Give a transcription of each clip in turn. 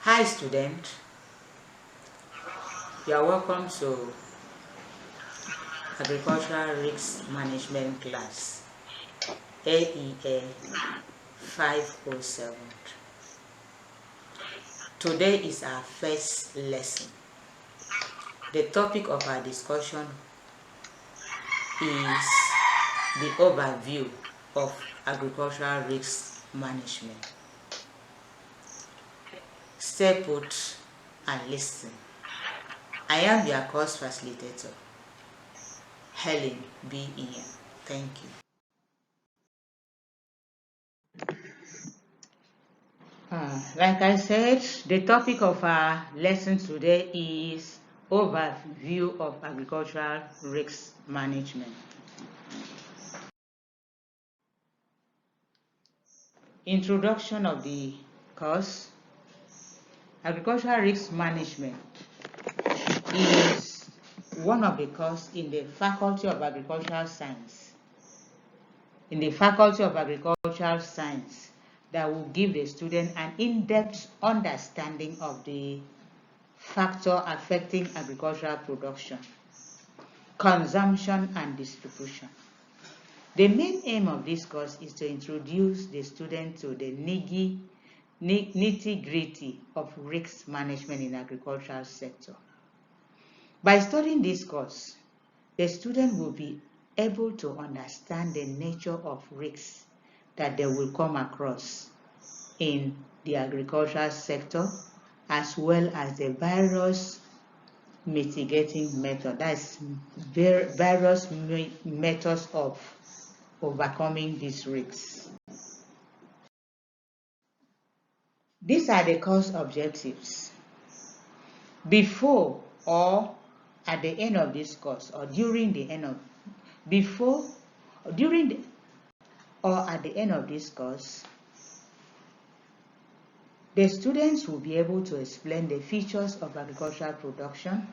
Hi student, you are welcome to Agricultural Risk Management class AEA 507. Today is our first lesson. The topic of our discussion is the overview of agricultural risk management. Stay put and listen. I am your course facilitator, Helen B. Ian. Thank you. Like I said, the topic of our lesson today is overview of agricultural risk management. Introduction of the course. Agricultural risk management is one of the courses in the Faculty of Agricultural Science. In the Faculty of Agricultural Science, that will give the student an in-depth understanding of the factor affecting agricultural production, consumption and distribution. The main aim of this course is to introduce the student to the nitty-gritty of risk management in the agricultural sector. By studying this course, the student will be able to understand the nature of risks that they will come across in the agricultural sector, as well as the various mitigating method, that's various methods of overcoming these risks. These are the course objectives. Before or at the end of this course, or during the end of at the end of this course, the students will be able to explain the features of agricultural production,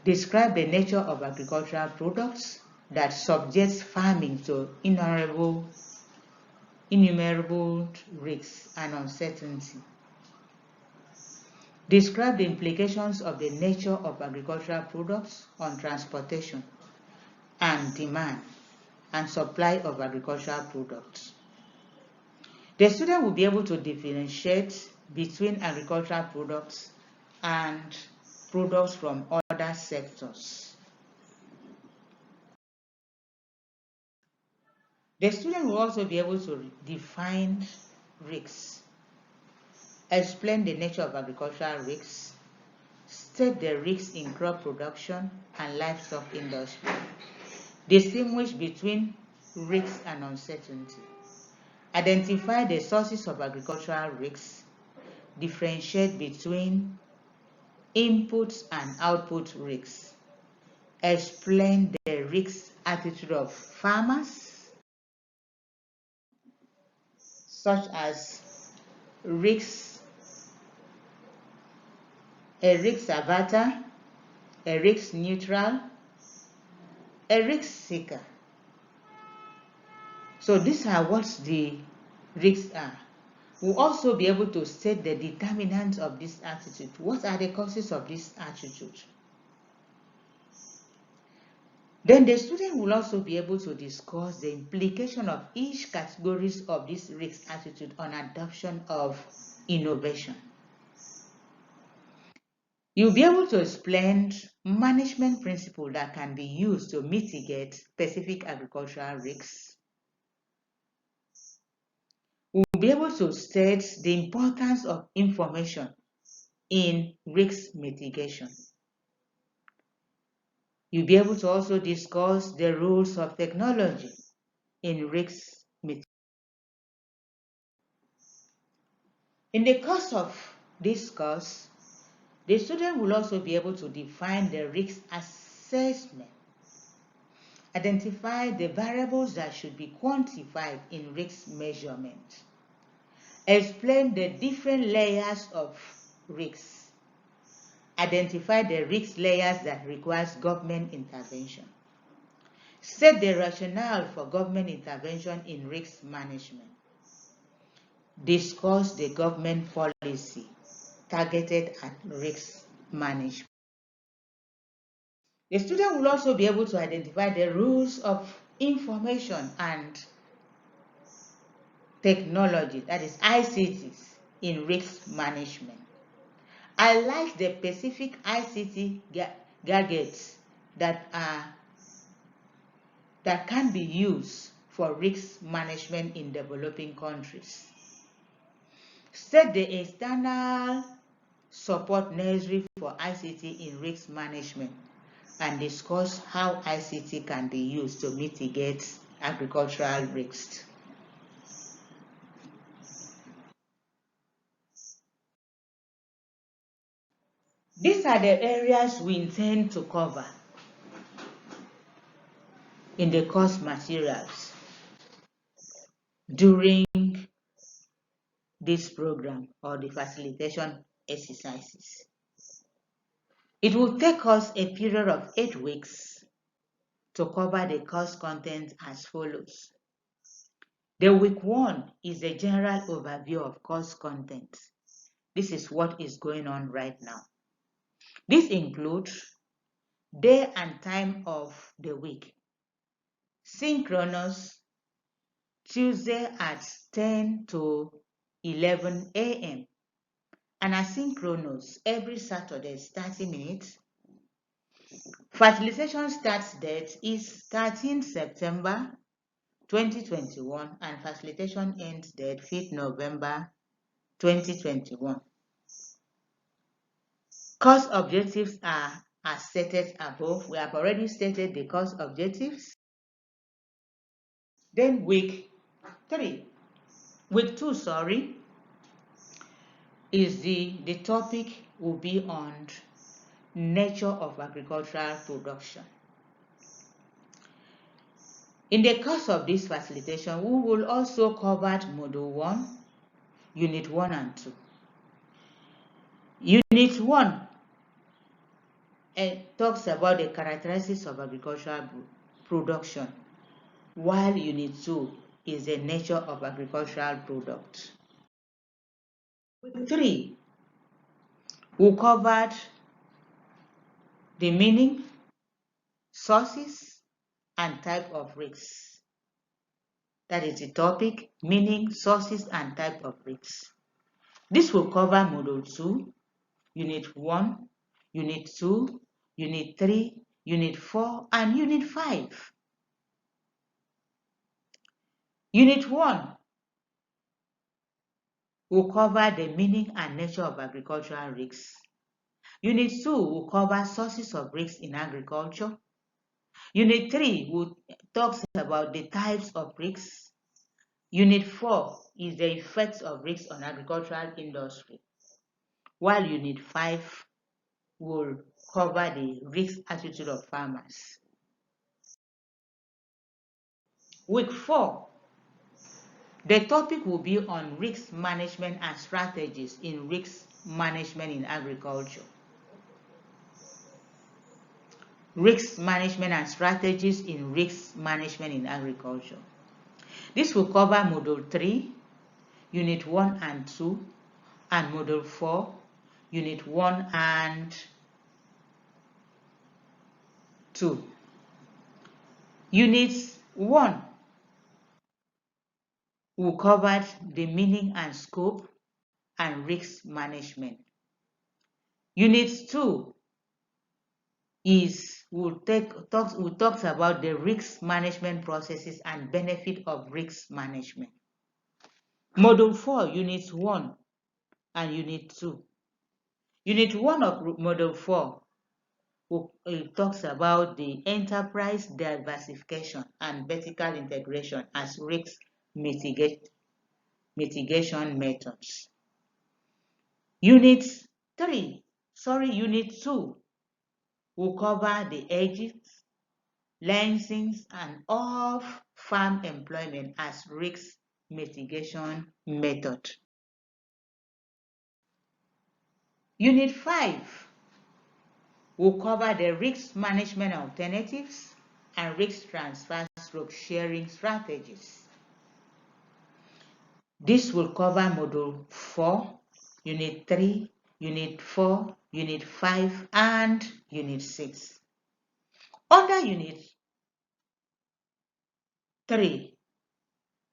describe the nature of agricultural products that subjects farming to innumerable risks and uncertainty, describe the implications of the nature of agricultural products on transportation and demand and supply of agricultural products. The student will be able to differentiate between agricultural products and products from other sectors. The student will also be able to define risks, explain the nature of agricultural risks, state the risks in crop production and livestock industry, distinguish between risks and uncertainty, identify the sources of agricultural risks, differentiate between inputs and output risks, explain the risk attitude of farmers, such as a risk averter, a risk neutral, a risk seeker. So these are what the risks are. We'll also be able to state the determinants of this attitude. What are the causes of this attitude? Then the student will also be able to discuss the implication of each categories of this risk attitude on adoption of innovation. You'll be able to explain management principles that can be used to mitigate specific agricultural risks. We'll be able to state the importance of information in risk mitigation. You'll be able to also discuss the roles of technology in risk mitigation. In the course of this course, the student will also be able to define the risk assessment, identify the variables that should be quantified in risk measurement, explain the different layers of risks, identify the risk layers that requires government intervention, set the rationale for government intervention in risk management, discuss the government policy targeted at risk management. The student will also be able to identify the rules of information and technology, that is ICTs, in risk management. I like the specific ICT gadgets that can be used for risk management in developing countries. State the external support necessary for ICT in risk management and discuss how ICT can be used to mitigate agricultural risks. These are the areas we intend to cover in the course materials during this program or the facilitation exercises. It will take us a period of 8 weeks to cover the course content as follows. The week 1 is a general overview of course content. This is what is going on right now. This includes day and time of the week. Synchronous, Tuesday at 10 to 11 a.m. and asynchronous every Saturday 30 minutes. Facilitation starts date is 13 September 2021 and facilitation ends date 5th November 2021. Course objectives are as stated above. We have already stated the course objectives. Then week 2, is the topic will be on nature of agricultural production. In the course of this facilitation, we will also cover Module 1, Unit 1 and 2. Unit 1 talks about the characteristics of agricultural production, while Unit 2 is the nature of agricultural product. Week 3, we covered the meaning, sources, and type of risks. That is the topic, meaning, sources, and type of risks. This will cover Module 2, Unit 1, Unit 2, Unit 3, Unit 4, and Unit 5. Unit 1 will cover the meaning and nature of agricultural risks. Unit 2 will cover sources of risks in agriculture. Unit 3 will talk about the types of risks. Unit 4 is the effects of risks on agricultural industry, while Unit 5 will cover the risk attitude of farmers. Week 4, the topic will be on risk management and strategies in risk management in agriculture. Risk management and strategies in risk management in agriculture. This will cover Module 3, Unit 1 and 2, and Module 4, Unit 1 and 2. Unit 1 will cover the meaning and scope and risk management. Unit 2 will talk about the risk management processes and benefit of risk management. Module 4, Unit 1 and Unit 2. Unit 1 of Module 4 talks about the enterprise diversification and vertical integration as risk mitigation methods. Unit 2 will cover the exits, licensing, and off-farm employment as risk mitigation method. Unit 5 will cover the risk management alternatives and risk transfer sharing strategies. This will cover Module 4, Unit 3, Unit 4, Unit 5, and Unit 6. Under Unit 3,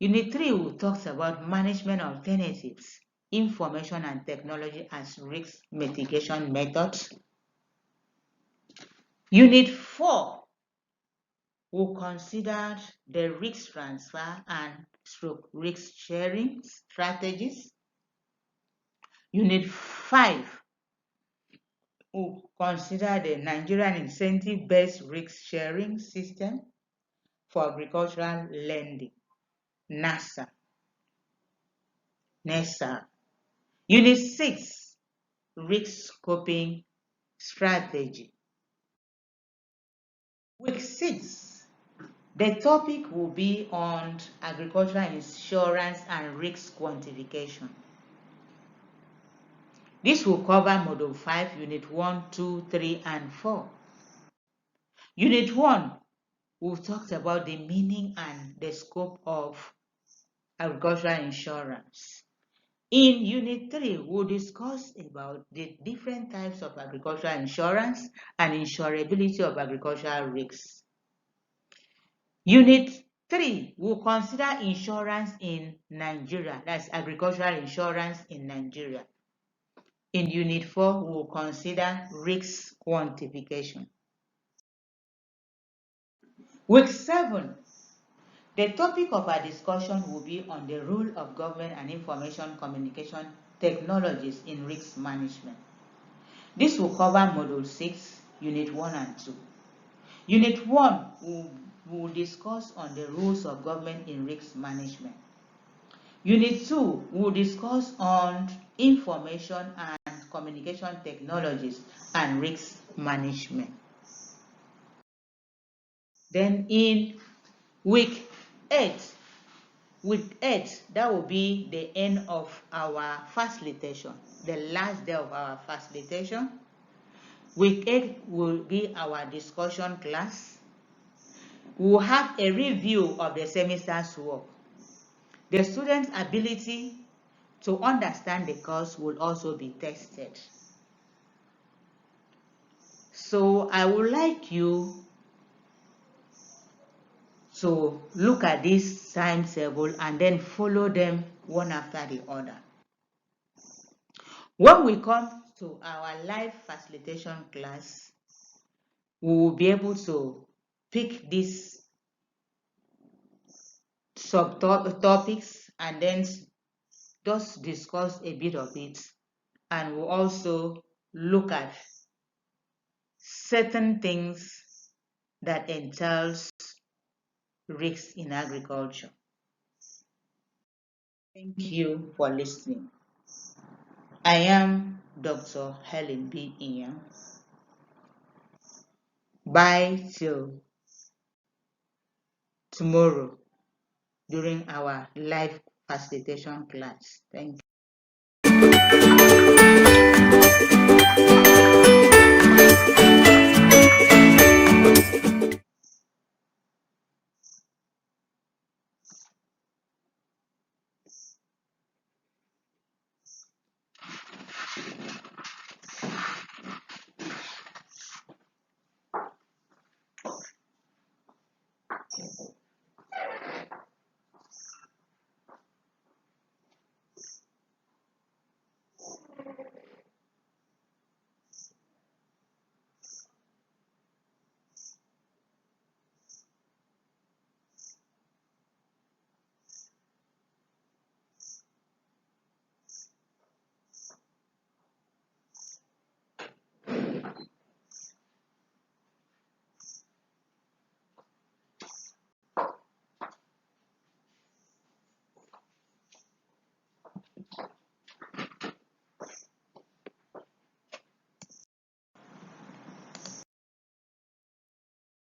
Unit 3 will talk about management alternatives, information and technology as risk mitigation methods. Unit 4 will consider the risk transfer and risk sharing strategies. Unit 5 will consider the Nigerian incentive-based risk sharing system for agricultural lending, NASA. Unit 6, risk scoping strategy. Week 6, the topic will be on agricultural insurance and risk quantification. This will cover Module 5, Unit 1, 2, 3, and 4. Unit 1 will talk about the meaning and the scope of agricultural insurance. In Unit 3, we'll discuss about the different types of agricultural insurance and insurability of agricultural risks. Unit 3 will consider insurance in Nigeria, that's agricultural insurance in Nigeria. In Unit 4, we will consider risk quantification. Week 7, the topic of our discussion will be on the role of government and information communication technologies in risk management. This will cover Module 6, Unit 1 and 2. Unit 1 will discuss on the roles of government in risk management. Unit 2 will discuss on information and communication technologies and risk management. Then in week 8, that will be the end of our facilitation, the last day of our facilitation. Week 8 will be our discussion class. We will have a review of the semester's work. The student's ability to understand the course will also be tested. So I would like you to look at this timetable and then follow them one after the other. When we come to our live facilitation class, we will be able to pick these subtopics and then just discuss a bit of it, and we'll also look at certain things that entails risks in agriculture. Thank you for listening. I am Dr. Helen B. Ian. Bye till tomorrow during our live facilitation class. Thank you.